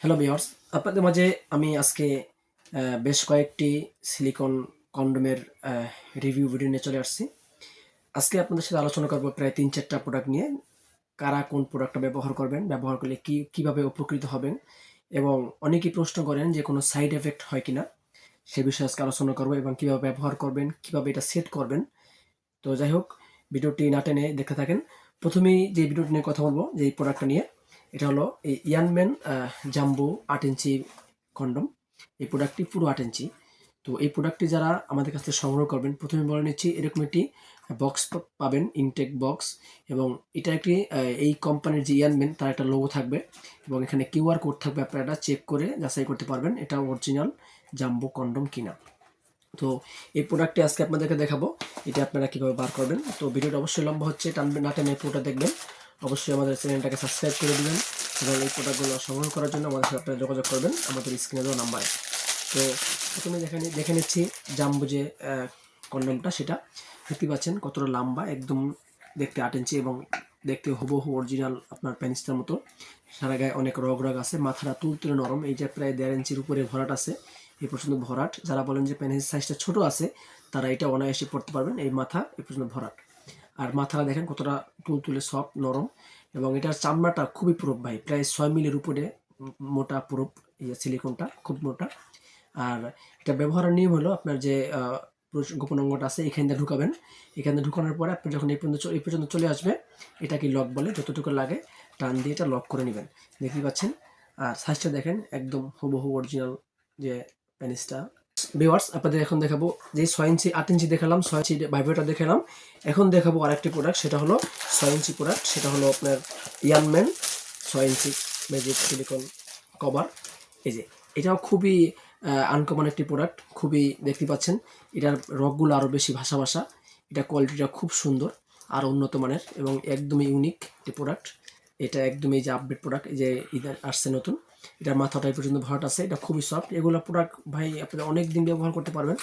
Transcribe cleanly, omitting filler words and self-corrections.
Hello viewers, আপনাদের মাঝে আমি আজকে বেশ কয়েকটি সিলিকন কন্ডোমের আ রিভিউ ভিডিও নিয়ে চলে আসছি। আজকে আপনাদের সাথে আলোচনা করব প্রায় ৩-৪ টা প্রোডাক্ট নিয়ে। কারা কোন প্রোডাক্টটা ব্যবহার করবেন, ব্যবহার করলে কিভাবে উপকৃত হবেন এবং অনেকেই প্রশ্ন করেন যে কোনো সাইড ইফেক্ট হয় কিনা? সে বিষয়ে আজকে আলোচনা করব এবং কিভাবে ব্যবহার করবেন, কিভাবে এটা সেট করবেন। তো যাই হোক, ভিডিওটি না টেনে দেখতে থাকেন। ১ম এই যে ভিডিওটি নিয়ে কথা বলব, যে এই প্রোডাক্টটা নিয়ে, এটা হলো এই ইয়ানম্যান জাম্বো ৮ ইঞ্চি কন্ডোম। এই প্রোডাক্টটি পুরো ৮ ইঞ্চি। তো এই প্রোডাক্টটি যারা আমাদের কাছ থেকে সংগ্রহ করবেন, ১ম এ বলে নিচ্ছি এরকম একটি বক্স পাবেন, ইনটেক বক্স, এবং এটা একটি এই কোম্পানির যে ইয়ানম্যান তার একটা লোগো থাকবে এবং এখানে কিউআর কোড থাকবে। আপনারা এটা চেক করে যাচাই করতে পারবেন এটা অরিজিনাল জাম্বো কন্ডোম কিনা। তো এই প্রোডাক্টটি আজকে আপনাদেরকে দেখাবো। এটা আপনারা কিভাবে বার করবেন। তো ভিডিওটা অবশ্যই লম্বা হচ্ছে, টানবেন না টেনে পুরোটা দেখবেন। অবশ্যই আমাদের চ্যানেলটাকে সাবস্ক্রাইব করে দিবেন এবং এই প্রোডাক্টগুলো সংগ্রহ করার জন্য আমাদের সাথে আপনারা যোগাযোগ করবেন আমাদের স্ক্রিনে দেওয়া নাম্বারে। তো প্রথমে দেখে নিচ্ছি জাম্বো যে কন্ডোমটা, সেটা দেখতে পাচ্ছেন কতটা লম্বা, একদম দেখতে ৮ ইঞ্চি এবং দেখতে হুবহু অরিজিনাল আপনার প্যানিসটার মতো। সারা গায়ে অনেক রগ আছে, মাথাটা তুলতুলে নরম। এই যে প্রায় ১.৫ ইঞ্চির উপরে ভরাট আছে, এই পর্যন্ত ভরাট। যারা বলেন যে পেনিসের সাইজটা ছোট আছে, তারা এটা অনায়াসে পড়তে পারবেন। এই মাথা এই পর্যন্ত ভরাট। আর মাথাটা দেখেন কতটা তুলতুলে সফট নরম, এবং এটার চামড়াটা খুবই পুরুপ ভাই, প্রায় ৬ মিলির উপরে মোটা পুরুপ। এই যে সিলিকনটা খুব মোটা। আর এটা ব্যবহারের নিয়ম হলো, আপনার যে গোপন অঙ্গটা আছে এখান দিয়ে ঢুকাবেন। এখান দিয়ে ঢুকানোর পরে আপনি যখন এই পর্যন্ত চলে আসবে, এটাকে লক বলে, যতটুকু লাগে টান দিয়ে এটা লক করে নেবেন। দেখতে পাচ্ছেন। আর সাইজটা দেখেন একদম হুবহু অরিজিনাল যে পেনিসটা। ভিউয়ার্স, আপনাদের এখন দেখাবো যে ৬ ইঞ্চি ৮ ইঞ্চি দেখালাম, ৬ ইঞ্চি ভাইব্রেটর দেখালাম। এখন দেখাবো আরেকটি প্রোডাক্ট, সেটা হলো ৬ ইঞ্চি প্রোডাক্ট। সেটা হলো আপনার ইয়ানম্যান ৬ ইঞ্চি ম্যাজিক সিলিকন কভার। এই যে এটাও খুবই আনকমন একটি প্রোডাক্ট, খুবই দেখতে পাচ্ছেন এটার রগগুলো আরও বেশি ভাসা। এটা কোয়ালিটিটা খুব সুন্দর আর উন্নত মানের এবং একদমই ইউনিক একটি প্রোডাক্ট। এটা একদমই এই যে আপডেট প্রোডাক্ট, এই যে ইদার আসছে নতুন। এটার মাথাটা এই পর্যন্ত ভরাট আছে, এটা খুবই সফট। এগুলো প্রোডাক্ট ভাই আপনারা অনেক দিন ব্যবহার করতে পারবেন।